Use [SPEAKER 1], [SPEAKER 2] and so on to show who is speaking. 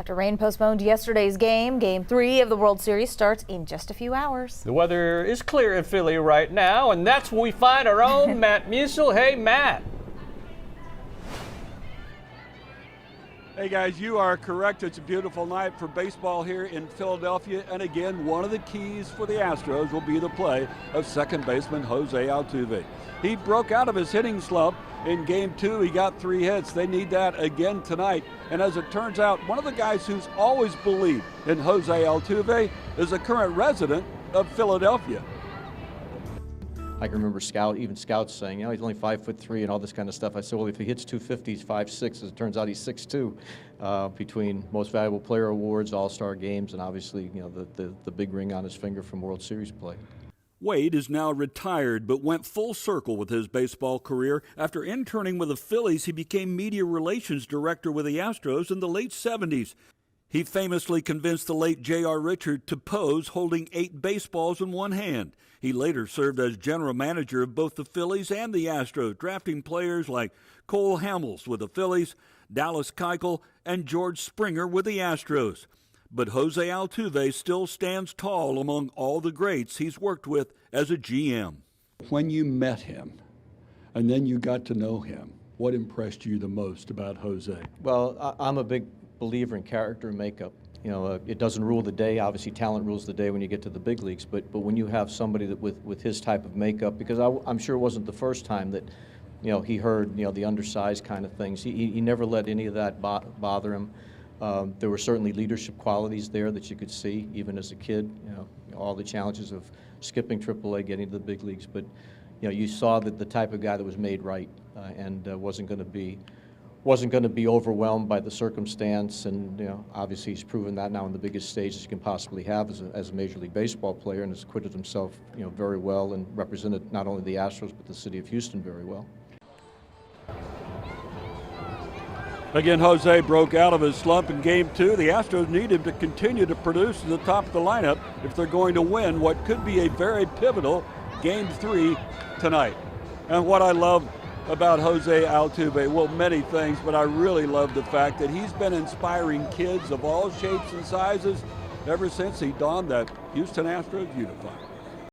[SPEAKER 1] After rain postponed yesterday's game, Game 3 of the World Series starts in just a few hours.
[SPEAKER 2] The weather is clear in Philly right now, and that's where we find our own Matt Musil. Hey, Matt.
[SPEAKER 3] Hey guys, you are correct. It's a beautiful night for baseball here in Philadelphia. And again, one of the keys for the Astros will be the play of second baseman José Altuve. He broke out of his hitting slump in Game 2. He got 3 hits. They need that again tonight. And as it turns out, one of the guys who's always believed in José Altuve is a current resident of Philadelphia.
[SPEAKER 4] I can remember scouts saying, you know, he's only 5'3" and all this kind of stuff. I said, well, if he hits 250, he's 5'6". As it turns out, he's 6'2". Between Most Valuable Player awards, All-Star games, and obviously, you know, the big ring on his finger from World Series play.
[SPEAKER 3] Wade is now retired, but went full circle with his baseball career. After interning with the Phillies, he became media relations director with the Astros in the late 70s. He famously convinced the late J.R. Richard to pose holding 8 baseballs in one hand. He later served as general manager of both the Phillies and the Astros, drafting players like Cole Hamels with the Phillies, Dallas Keuchel, and George Springer with the Astros. But José Altuve still stands tall among all the greats he's worked with as a GM.
[SPEAKER 5] When you met him and then you got to know him, what impressed you the most about José?
[SPEAKER 4] Well, I'm a big believer in character and makeup. You know, it doesn't rule the day. Obviously, talent rules the day when you get to the big leagues. But when you have somebody that with his type of makeup, because I'm sure it wasn't the first time that, you know, he heard, you know, the undersized kind of things. He never let any of that bother him. There were certainly leadership qualities there that you could see even as a kid. You know, all the challenges of skipping AAA, getting to the big leagues. But you know, you saw that the type of guy that was made right and wasn't going to be overwhelmed by the circumstance, and you know, obviously he's proven that now in the biggest stages you can possibly have as a Major League Baseball player, and has acquitted himself, you know, very well and represented not only the Astros but the city of Houston very well.
[SPEAKER 3] Again, José broke out of his slump in Game 2. The Astros need him to continue to produce at the top of the lineup if they're going to win what could be a very pivotal Game 3 tonight. And what I love about José Altuve, well, many things, but I really love the fact that he's been inspiring kids of all shapes and sizes ever since he donned that Houston Astros uniform.